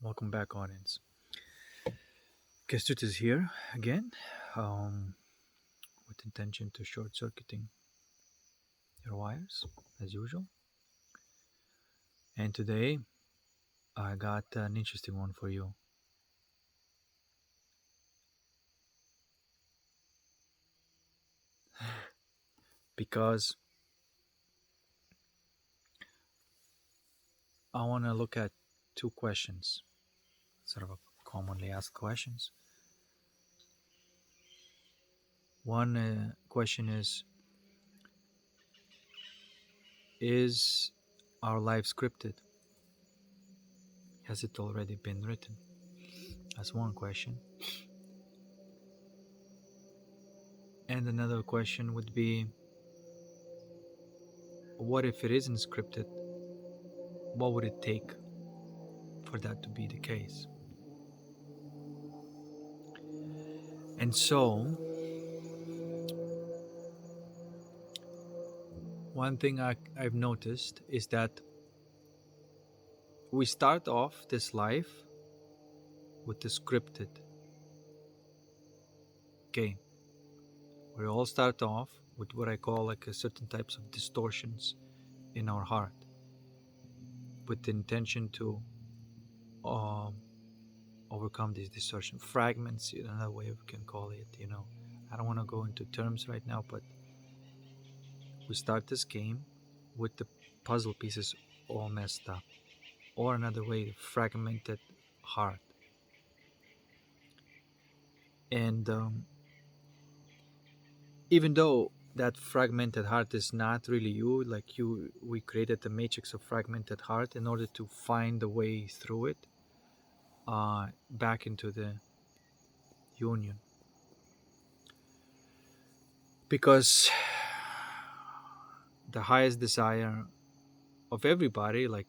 Welcome back, audience. Kestut is here again, um, with intention to short circuiting your wires as usual. And today I got an interesting one for you because I want to look at two questions, sort of commonly asked questions. One question is our life scripted? Has it already been written? That's one question. And another question would be, what if it isn't scripted? What would it take for that to be the case? And so, one thing I've noticed is that we start off this life with the scripted game. We all start off with what I call like a certain types of distortions in our heart, with the intention to um, overcome these distortion fragments. Another way we can call it. I don't want to go into terms right now, but we start this game with the puzzle pieces all messed up, or another way, fragmented heart. And even though that fragmented heart is not really you, like we created the matrix of fragmented heart in order to find the way through it, back into the union. Because the highest desire of everybody, like,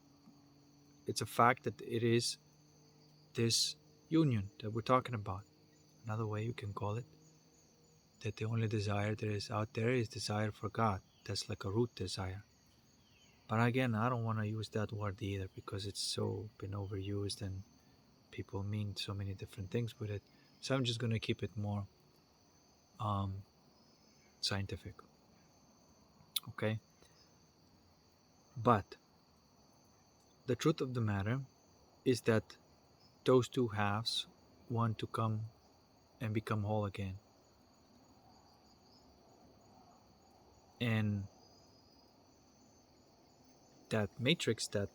it's a fact that it is this union that we're talking about. Another way you can call it, that the only desire that is out there is desire for God. That's like a root desire. But again, I don't want to use that word either, because it's so been overused and people mean so many different things with it. So I'm just going to keep it more um, scientific. Okay. But the truth of the matter is that those two halves want to come and become whole again. And that matrix, that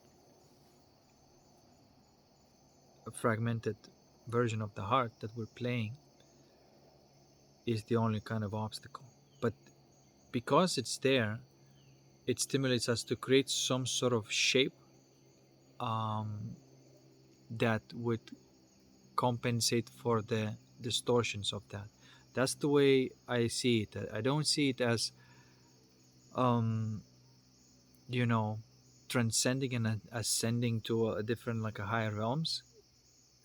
fragmented version of the heart that we're playing, is the only kind of obstacle. But because it's there, it stimulates us to create some sort of shape, um, that would compensate for the distortions of that. That's the way I see it. I don't see it as, um, you know, transcending and ascending to a different, like a higher realms.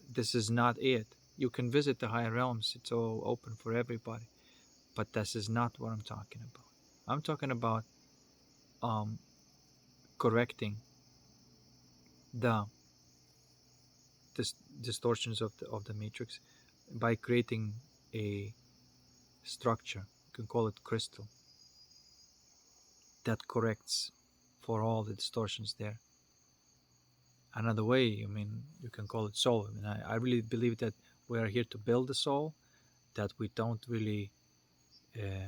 This is not it. You can visit the higher realms. It's all open for everybody. But this is not what I'm talking about. I'm talking about um, correcting the distortions of the matrix by creating a structure. You can call it crystal, that corrects for all the distortions there. Another way, I mean, you can call it soul. I mean, I really believe that we are here to build the soul, that we don't really uh,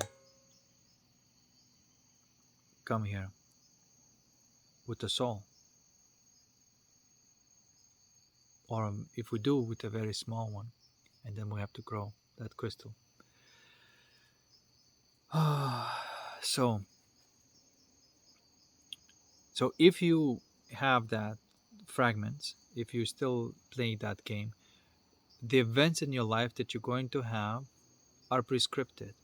come here with the soul. Or if we do, with a very small one, and then we have to grow that crystal. so, so if you have that fragments, if you still play that game, the events in your life that you're going to have are prescripted.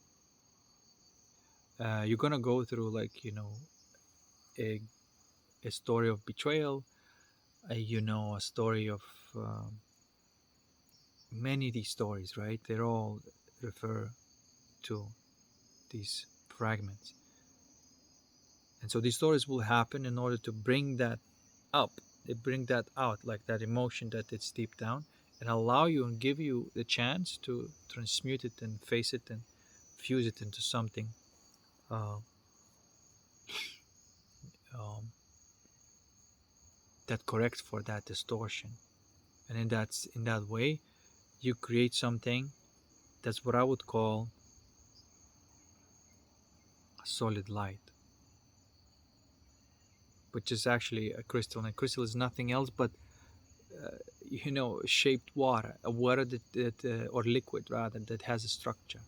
You're gonna go through, like, a, a story of betrayal, a story of many of these stories, right? They're all refer to these fragments. And so these stories will happen in order to bring that up, they bring that out, like that emotion that it's deep down, and allow you and give you the chance to transmute it and face it and fuse it into something uh, um, that corrects for that distortion. And in that way, you create something that's what I would call a solid light, which is actually a crystal. And a crystal is nothing else but shaped water, a water that or liquid rather, that has a structure.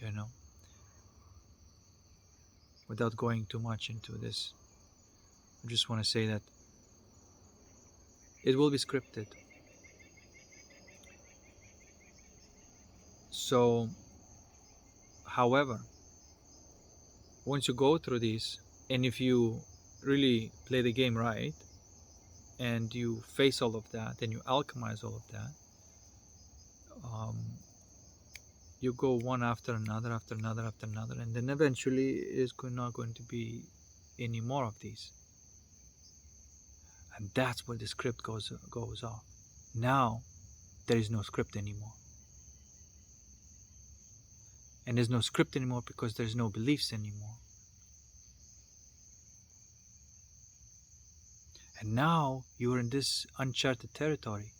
You know, without going too much into this, I just want to say that it will be scripted. So, however, once you go through this, and if you really play the game right, and you face all of that, and you alchemize all of that, um, you go one after another, after another, after another, and then eventually it's not going to be any more of these. And that's where the script goes off. Now there is no script anymore. And there's no script anymore because there's no beliefs anymore. And now you're in this uncharted territory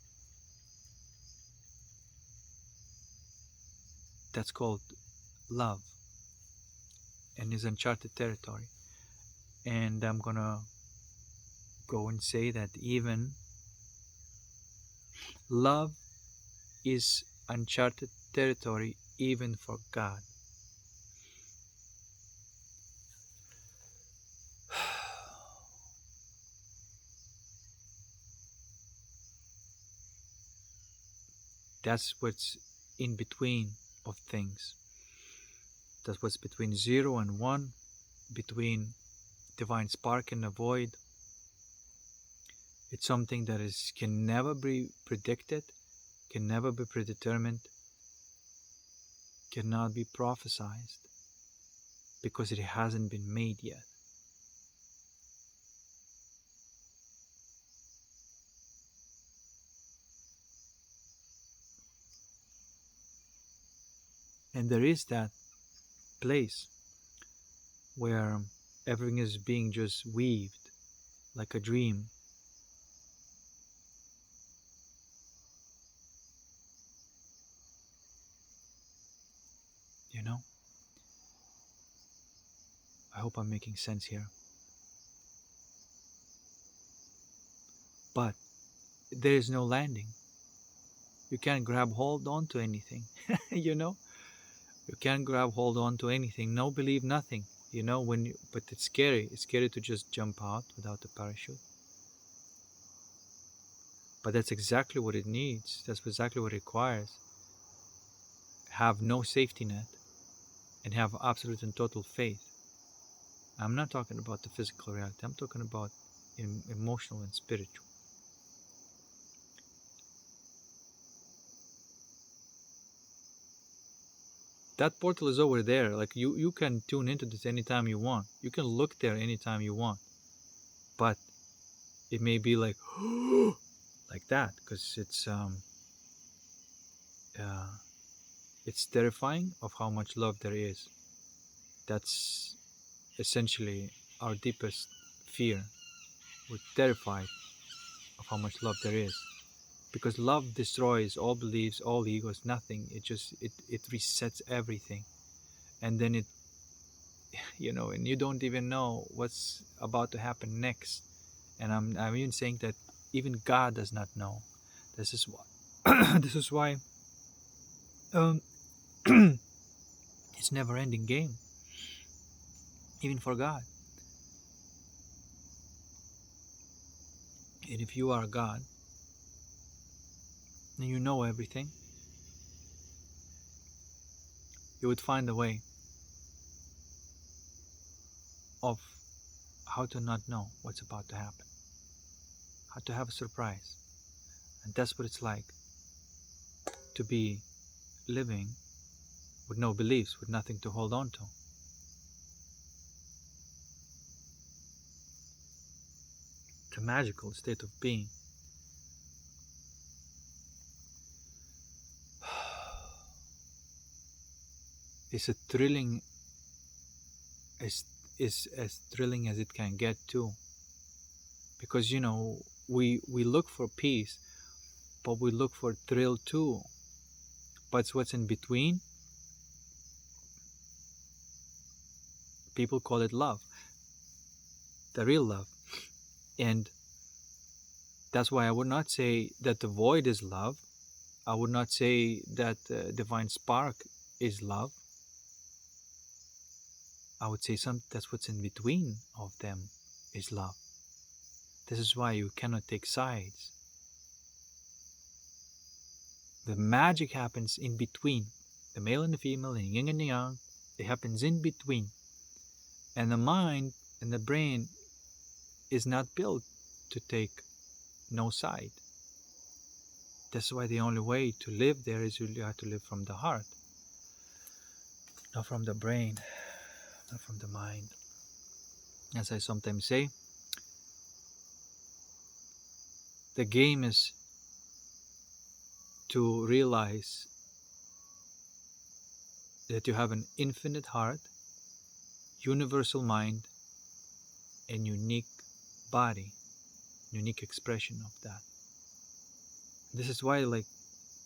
that's called love, and is uncharted territory. And I'm gonna go and say that even love is uncharted territory even for God. That's what's in between of things. That's what's between 0 and 1, between divine spark and the void. It's something that can never be predicted, can never be predetermined, cannot be prophesied, because it hasn't been made yet. And there is that place where everything is being just weaved like a dream. You know? I hope I'm making sense here. But there is no landing. You can't grab hold on to anything. You know? You can't grab hold on to anything. No, believe nothing. You know, but it's scary. It's scary to just jump out without a parachute. But that's exactly what it needs. That's exactly what it requires. Have no safety net and have absolute and total faith. I'm not talking about the physical reality. I'm talking about emotional and spiritual. That portal is over there. Like you can tune into this anytime you want. You can look there anytime you want. But it may be like like that, because it's terrifying of how much love there is. That's essentially our deepest fear. We're terrified of how much love there is, because love destroys all beliefs, all egos, nothing. It resets everything, and then it and you don't even know what's about to happen next. And I'm even saying that even God does not know. This is why this is why um, it's never ending game, even for God. And if you are God and you know everything, you would find a way of how to not know what's about to happen, how to have a surprise. And that's what it's like to be living with no beliefs, with nothing to hold on to. the magical state of being. It's a thrilling, is as thrilling as it can get too, because we look for peace, but we look for thrill too. But what's in between, people call it love, the real love. And that's why I would not say that the void is love. I would not say that divine spark is love. I would say that's what's in between of them is love. This is why you cannot take sides. The magic happens in between. The male and the female, and yin and the yang, it happens in between. And the mind and the brain is not built to take no side. That's why the only way to live there is you have to live from the heart, not from the brain, not from the mind. As I sometimes say, the game is to realize that you have an infinite heart, universal mind, and unique body, unique expression of that. This is why, like,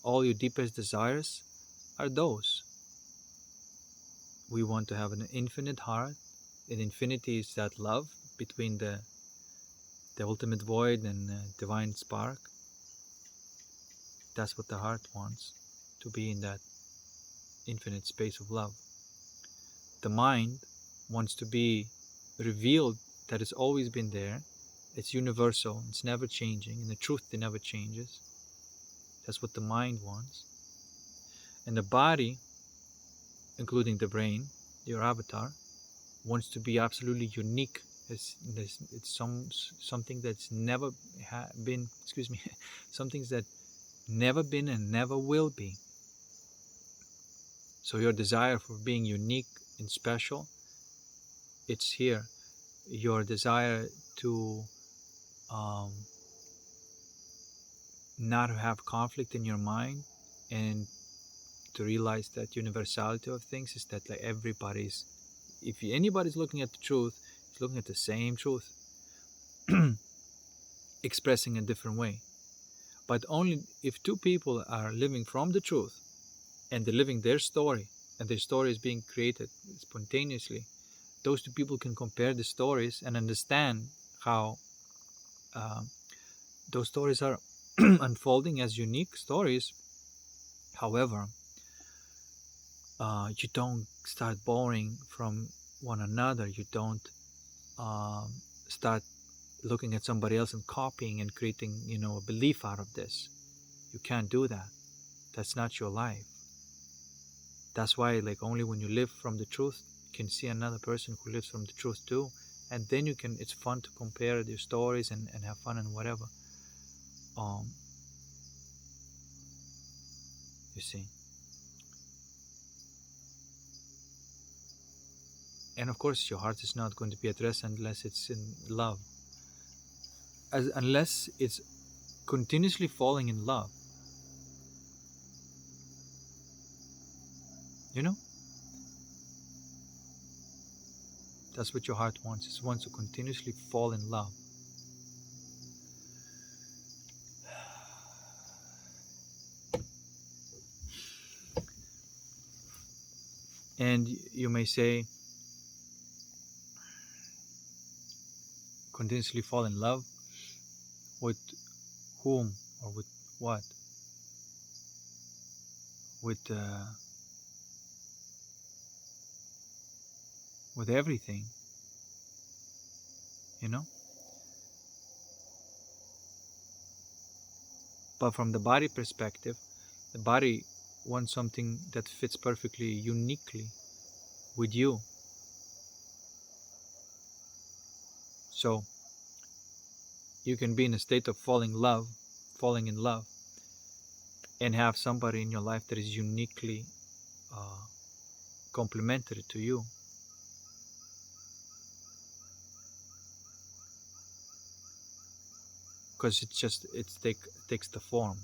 all your deepest desires are those. We want to have an infinite heart, and infinity is that love between the ultimate void and divine spark. That's what the heart wants, to be in that infinite space of love. The mind wants to be revealed that it's always been there. It's universal, it's never changing, and the truth, it never changes. That's what the mind wants. And the body, including the brain, your avatar, wants to be absolutely unique. It's something that's never been, something that never been and never will be. So your desire for being unique and special, it's here. Your desire to not have conflict in your mind, and to realize that universality of things is that, like, if anybody's looking at the truth, it's looking at the same truth, expressing a different way. But only if two people are living from the truth, and they're living their story, and their story is being created spontaneously, those two people can compare the stories and understand how those stories are unfolding as unique stories. However, you don't start borrowing from one another. You don't start looking at somebody else and copying and creating, a belief out of this. You can't do that. That's not your life. That's why, like, only when you live from the truth, you can see another person who lives from the truth too, and then it's fun to compare their stories and have fun and whatever. You see. And of course, your heart is not going to be at rest unless it's in love. Unless it's continuously falling in love. That's what your heart wants. It wants to continuously fall in love. And you may say, continuously fall in love with whom or with what? With everything, But from the body perspective, the body wants something that fits perfectly, uniquely with you. So you can be in a state of falling in love, and have somebody in your life that is uniquely complementary to you. because takes the form.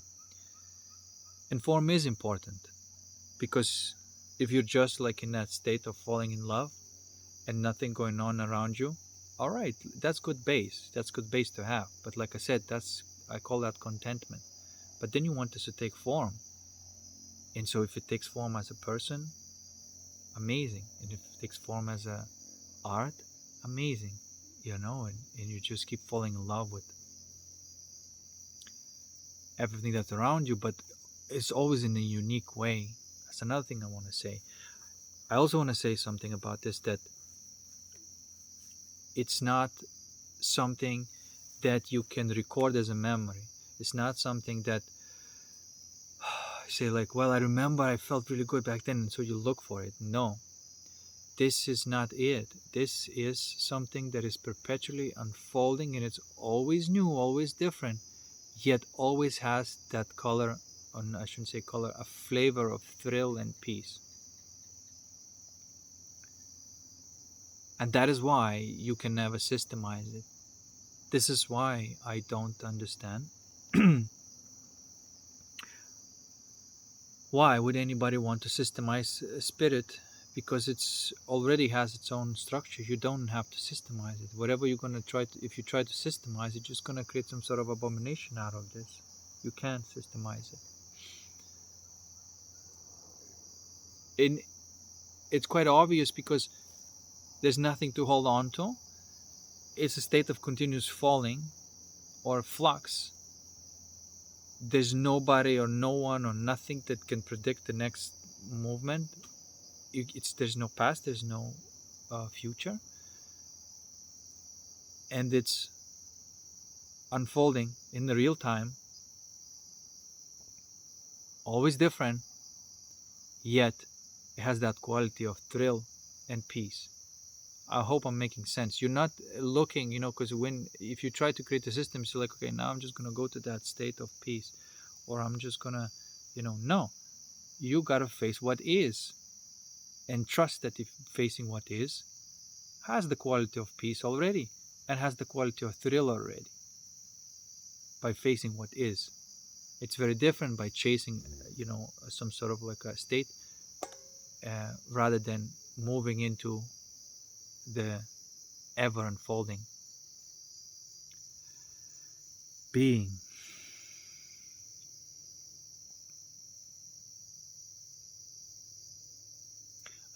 And form is important, because if you're just like in that state of falling in love and nothing going on around you, all right, that's good base. That's good base to have. But like I said, I call that contentment. But then you want this to take form. And so if it takes form as a person, amazing. And if it takes form as a art, amazing. And you just keep falling in love with everything that's around you, but it's always in a unique way. That's another thing I want to say. I also want to say something about this, that it's not something that you can record as a memory. It's not something that say like, well, I remember I felt really good back then, and so you look for it. No, this is not it. This is something that is perpetually unfolding, and it's always new, always different, yet always has that color, or I shouldn't say color, a flavor of thrill and peace. And that is why you can never systemize it. This is why I don't understand why would anybody want to systemize spirit, because it's already has its own structure. You don't have to systemize it. Whatever you're going to try to, if you try to systemize it, you're just going to create some sort of abomination out of this. You can't systemize it. And it's quite obvious, because there's nothing to hold on to. It's a state of continuous falling or flux. There's nobody or no one or nothing that can predict the next movement. There's no past, there's no future, and it's unfolding in the real time, always different, yet it has that quality of thrill and peace. I hope I'm making sense. You're not looking, because if you try to create a system, you're like, okay, now I'm just going to go to that state of peace, or I'm just going to, no. You got to face what is, and trust that if facing what is has the quality of peace already, and has the quality of thrill already by facing what is. It's very different by chasing, some sort of like a state, rather than moving into the ever unfolding being.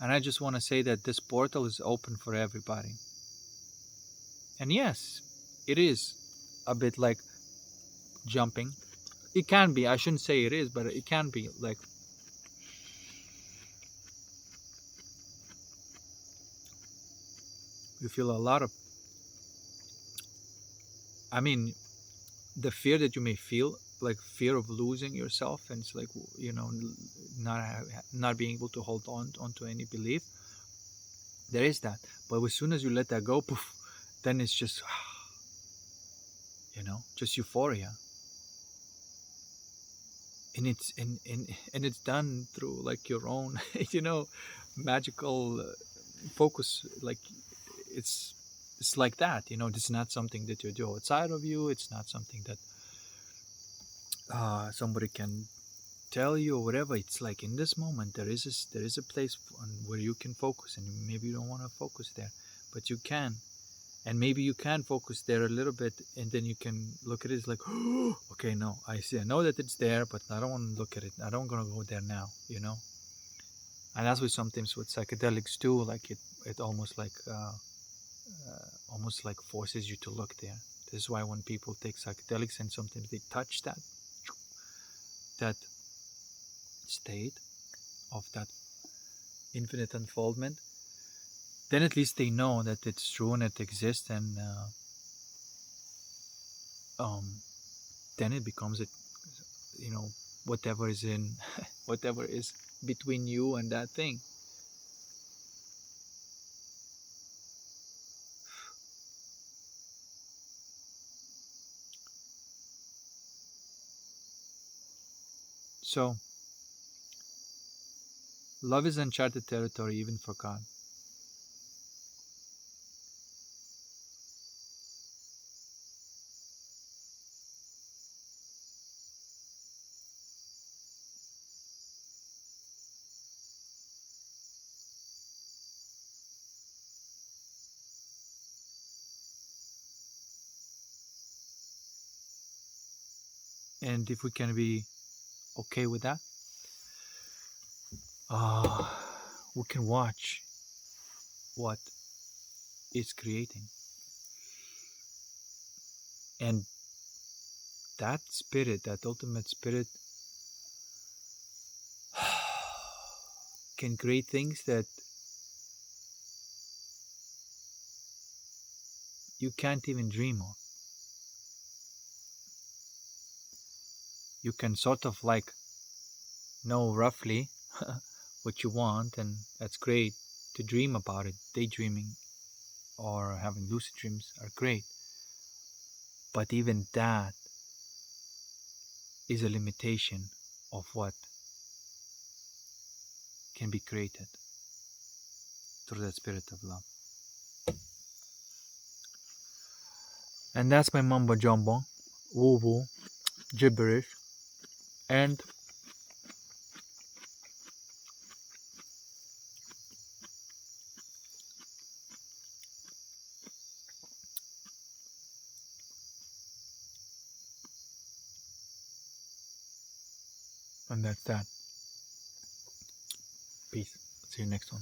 And I just want to say that this portal is open for everybody. And yes, it is a bit like jumping. It can be, I shouldn't say it is, but it can be like, you feel a lot of, I mean, the fear that you may feel, like fear of losing yourself, and it's like, not being able to hold on onto any belief. There is that, but as soon as you let that go, poof, then it's just, just euphoria. And it's done through like your own, magical focus. Like it's like that. It's not something that you do outside of you. It's not something that somebody can tell you or whatever. It's like in this moment there is a place where you can focus, and maybe you don't want to focus there, but you can. And maybe you can focus there a little bit, and then you can look at it. It's like, oh, okay, no, I see. I know that it's there, but I don't want to look at it. I don't want to go there now, And that's what sometimes with psychedelics too. Like it almost like forces you to look there. This is why when people take psychedelics and sometimes they touch that state of that infinite unfoldment, then at least they know that it's true and it exists, and then it becomes whatever is in whatever is between you and that thing. So love is uncharted territory even for God. And if we can be okay with that, we can watch what it's creating. And that spirit, that ultimate spirit, can create things that you can't even dream of. You can sort of like know roughly what you want, and that's great. To dream about it, daydreaming or having lucid dreams are great. But even that is a limitation of what can be created through that spirit of love. And that's my mumbo jumbo, woo woo, gibberish, and that's that. Peace. See you next one.